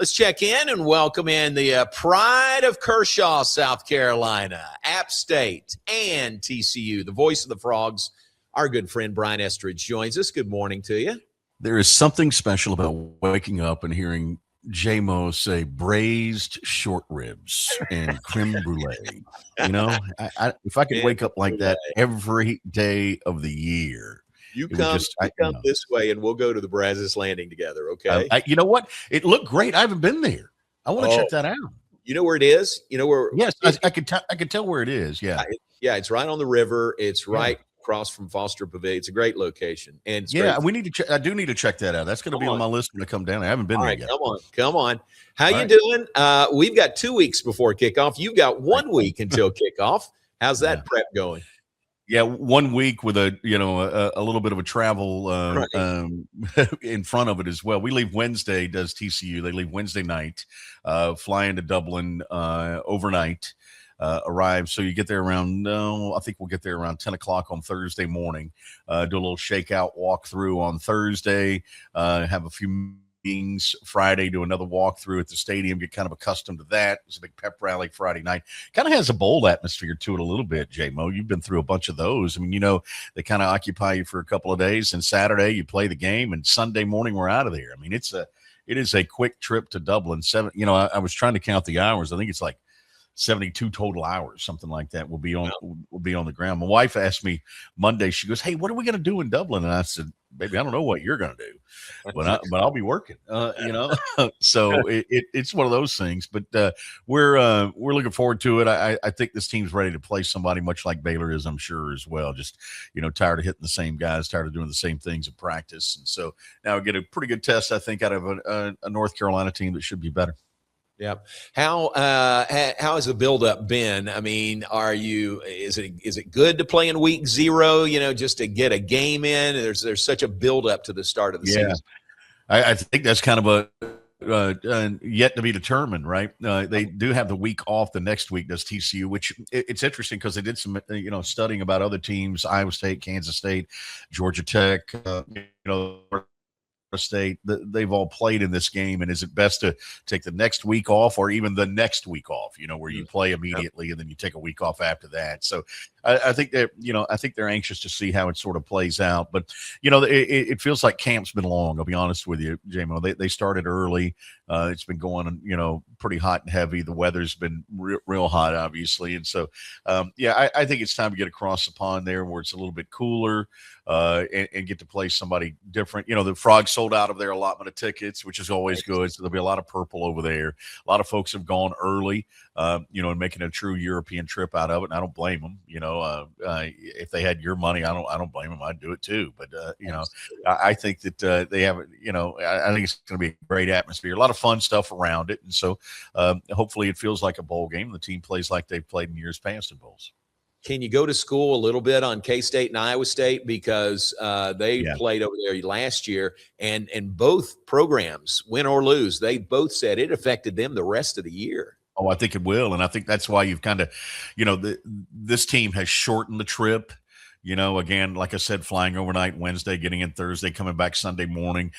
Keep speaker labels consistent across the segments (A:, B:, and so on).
A: Let's check in and welcome in the pride of Kershaw, South Carolina, App State, and TCU. The voice of the Frogs, our good friend Brian Estridge joins us. Good morning to you.
B: There is something special about waking up and hearing J-Mo say braised short ribs and creme brulee. You know, if I could wake up like that every day of the year.
A: You come this way, and we'll go to the Brazos Landing together, okay?
B: You know what? It looked great. I haven't been there. I want to check that out.
A: You know where it is? You know where?
B: Yes, I could tell where it is. Yeah,
A: it's right on the river. It's right across from Foster Pavilion. It's a great location, and
B: we need to check. I do need to check that out. That's going to be on my list when I come down. I haven't been there yet.
A: Come on. How you doing? We've got 2 weeks before kickoff. You've got 1 week until kickoff. How's that prep going?
B: Yeah, 1 week with a little bit of a travel in front of it as well. We leave Wednesday, does TCU. They leave Wednesday night, fly into Dublin overnight, arrive. So you get there around, I think we'll get there around 10 o'clock on Thursday morning, do a little shakeout walkthrough on Thursday, have a few meetings Friday, do another walkthrough at the stadium, get kind of accustomed to that. It's a big pep rally Friday night. Kind of has a bowl atmosphere to it a little bit, J-Mo. You've been through a bunch of those. I mean, they kind of occupy you for a couple of days, and Saturday you play the game, and Sunday morning we're out of there. I mean, it is a quick trip to Dublin. I was trying to count the hours. I think it's like 72 total hours, something like that, will be on the ground. My wife asked me Monday, she goes, "Hey, what are we going to do in Dublin?" And I said, "Baby, I don't know what you're going to do, but I'll be working." So it's one of those things. But we're looking forward to it. I think this team's ready to play somebody much like Baylor is, I'm sure, as well. Just tired of hitting the same guys, tired of doing the same things in practice, and so now we get a pretty good test, I think, out of a North Carolina team that should be better.
A: Yeah. How has the buildup been? I mean, is it good to play in week 0, just to get a game in? There's such a buildup to the start of the season.
B: I think that's kind of a yet to be determined, right? They do have the week off the next week, does TCU, which it's interesting because they did some, studying about other teams, Iowa State, Kansas State, Georgia Tech, State. They've all played in this game, and is it best to take the next week off or even the next week off, where you play immediately and then you take a week off after that? So I think that they're anxious to see how it sort of plays out. But it feels like camp's been long. I'll be honest with you, J-Mo. They started early. It's been going, pretty hot and heavy. The weather's been real hot, obviously, and so I think it's time to get across the pond there where it's a little bit cooler and get to play somebody different. The Frogs sold out of their allotment of tickets, which is always good. So there'll be a lot of purple over there. A lot of folks have gone early, and making a true European trip out of it. And I don't blame them. If they had your money, I don't blame them. I'd do it too. But I think that they have, I think it's going to be a great atmosphere. A lot of fun stuff around it, and so hopefully it feels like a bowl game. The team plays like they've played in years past in bowls.
A: Can you go to school a little bit on K-State and Iowa State, because they played over there last year, and both programs, win or lose, they both said it affected them the rest of the year.
B: Oh, I think it will, and I think that's why you've kind of, this team has shortened the trip. Again, like I said, flying overnight Wednesday, getting in Thursday, coming back Sunday morning,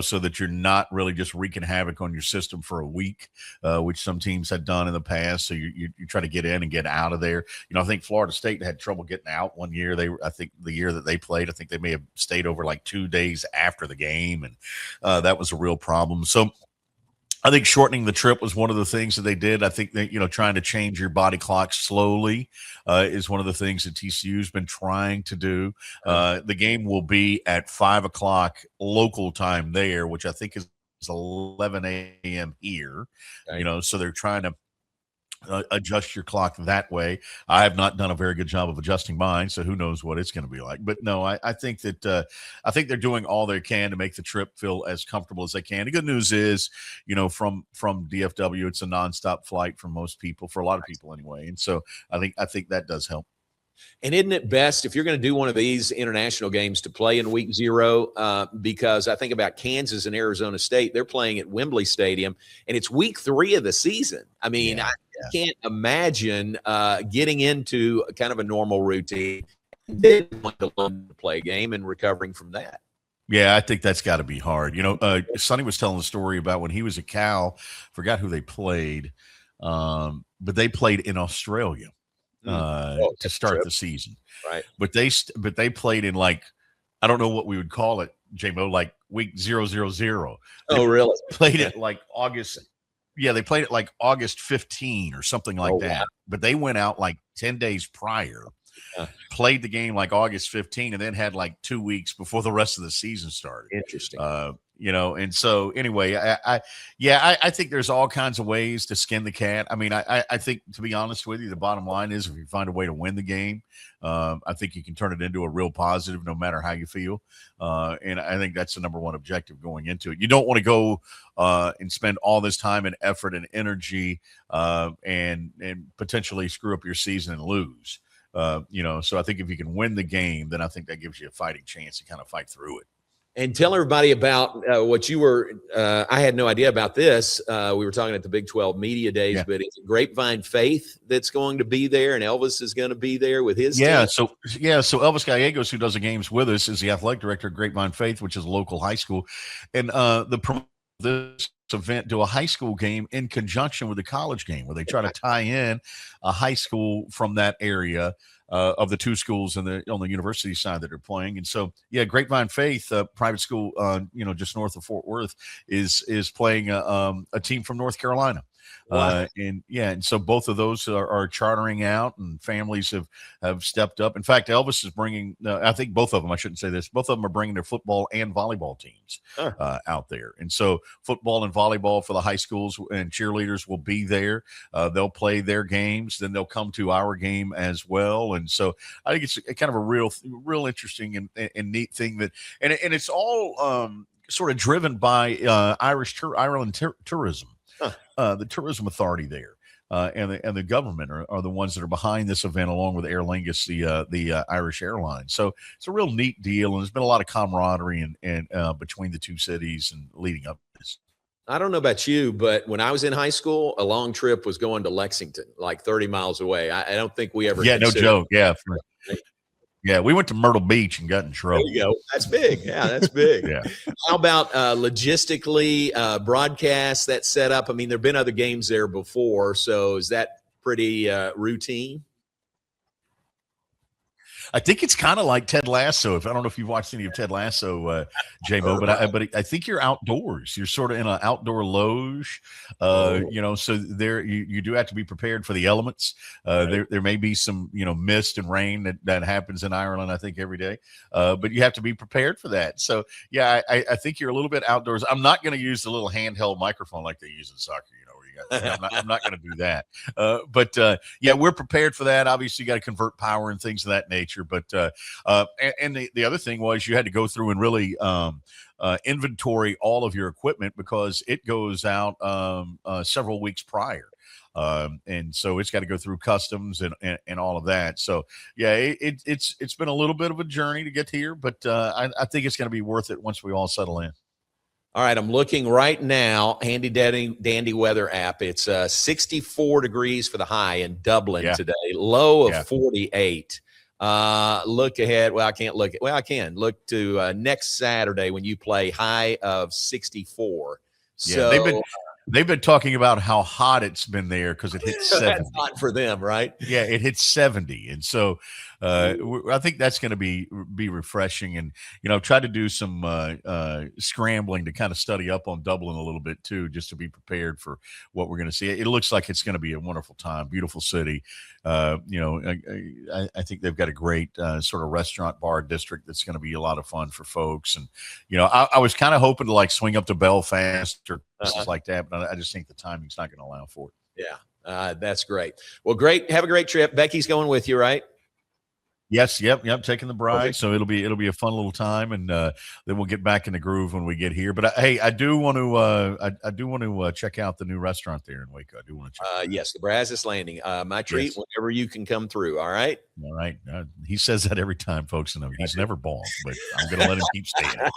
B: so that you're not really just wreaking havoc on your system for a week, which some teams had done in the past. So you try to get in and get out of there. I think Florida State had trouble getting out one year. I think the year that they played, I think they may have stayed over like 2 days after the game, and that was a real problem. So I think shortening the trip was one of the things that they did. I think that, trying to change your body clock slowly is one of the things that TCU's been trying to do. The game will be at 5 o'clock local time there, which I think is 11 a.m. here, so they're trying to adjust your clock that way. I have not done a very good job of adjusting mine, so who knows what it's going to be like. But no, I think that I think they're doing all they can to make the trip feel as comfortable as they can. The good news is, from DFW, it's a nonstop flight for most people, for a lot of people anyway, and so I think that does help.
A: And isn't it best, if you're going to do one of these international games, to play in week 0? Because I think about Kansas and Arizona State. They're playing at Wembley Stadium, and it's week 3 of the season. I mean, I can't imagine getting into kind of a normal routine, then want to learn to play a game and recovering from that.
B: Yeah, I think that's got to be hard. Sonny was telling the story about when he was at Cal. Forgot who they played, but they played in Australia
A: Oh,
B: to
A: that's a
B: start
A: trip,
B: the season.
A: right?
B: But they played in, like, I don't know what we would call it, J-Mo, like week 000. They
A: Oh, really?
B: played it like August. Yeah, they played it like August 15 or something like
A: Oh, wow.
B: that. But they went out like 10 days prior,
A: Uh,
B: played the game like August 15, and then had like 2 weeks before the rest of the season started.
A: Interesting.
B: And so anyway, I think there's all kinds of ways to skin the cat. I mean, I think, to be honest with you, the bottom line is if you find a way to win the game, I think you can turn it into a real positive no matter how you feel. And I think that's the number one objective going into it. You don't want to go and spend all this time and effort and energy and potentially screw up your season and lose. So I think if you can win the game, then I think that gives you a fighting chance to kind of fight through it.
A: And tell everybody about what you were. I had no idea about this. We were talking at the Big 12 Media Days,
B: Yeah.
A: but it's Grapevine Faith that's going to be there, and Elvis is going to be there with his
B: team. So Elvis Gallegos, who does the games with us, is the athletic director of Grapevine Faith, which is a local high school, and this event do a high school game in conjunction with the college game, where they try to tie in a high school from that area of the two schools on the university side that are playing. And so, Grapevine Faith, private school, just north of Fort Worth, is playing a team from North Carolina.
A: Wow.
B: And so both of those are chartering out, and families have stepped up. In fact, Elvis is bringing, I think both of them, I shouldn't say this, both of them are bringing their football and volleyball teams out there. And so football and volleyball for the high schools and cheerleaders will be there. They'll play their games, then they'll come to our game as well. And so I think it's kind of a real interesting and neat thing that, and it's all sort of driven by Ireland tourism. The tourism authority there and the government are the ones that are behind this event, along with Aer Lingus, the Irish airline. So it's a real neat deal, and there's been a lot of camaraderie and between the two cities and leading up to this.
A: I don't know about you, but when I was in high school, a long trip was going to Lexington, like 30 miles away. I don't think we ever.
B: Yeah, no joke. Yeah. Yeah, we went to Myrtle Beach and got in trouble.
A: There you go. That's big. Yeah, that's big.
B: Yeah.
A: How about logistically, broadcast, that set up? I mean, there have been other games there before, so is that pretty routine?
B: I think it's kind of like Ted Lasso. I don't know if you've watched any of Ted Lasso, J-Mo, but I think you're outdoors. You're sort of in an outdoor loge, so there you do have to be prepared for the elements. There may be some, mist and rain that happens in Ireland, I think, every day, but you have to be prepared for that. So, I think you're a little bit outdoors. I'm not going to use the little handheld microphone like they use in soccer, I'm not going to do that. But we're prepared for that. Obviously, you got to convert power and things of that nature. But and the other thing was you had to go through and really inventory all of your equipment, because it goes out several weeks prior. And so it's got to go through customs and all of that. So it's been a little bit of a journey to get here, but I think it's going to be worth it once we all settle in.
A: All right, I'm looking right now, handy dandy weather app. It's 64 degrees for the high in Dublin today, low of 48. Look ahead. Well, I can't look. Well, I can look to next Saturday when you play, high of 64. So
B: they've been talking about how hot it's been there because it hit 70.
A: That's hot for them, right?
B: Yeah, it hit 70, and so I think that's going to be refreshing. And try to do some scrambling to kind of study up on Dublin a little bit too, just to be prepared for what we're going to see. It looks like it's going to be a wonderful time, beautiful city. I think they've got a great sort of restaurant bar district that's going to be a lot of fun for folks. And I was kind of hoping to like swing up to Belfast or places like that, but I just think the timing's not going to allow for it.
A: Yeah, that's great. Well, great. Have a great trip. Becky's going with you, right?
B: Yes. Yep. Taking the bride. Okay. So it'll be a fun little time, and then we'll get back in the groove when we get here. But hey, I do want to check out the new restaurant there in Waco. I do want to check.
A: Yes, the Brazos Landing. My treat whenever you can come through. All right.
B: All right. He says that every time, folks. And he's never bald, but I'm going to let him keep staying.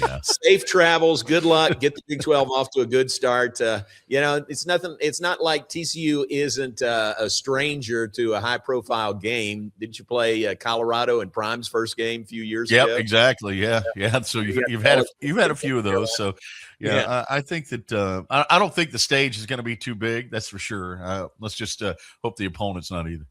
B: Yeah.
A: Safe travels. Good luck. Get the Big 12 off to a good start. It's nothing. It's not like TCU isn't a stranger to a high-profile game. Didn't you play Colorado in Prime's first game a few years
B: Yep,
A: ago.
B: exactly. Yeah. So you've had a few of those. So yeah. I think that I don't think the stage is going to be too big. That's for sure. Let's just hope the opponent's not either.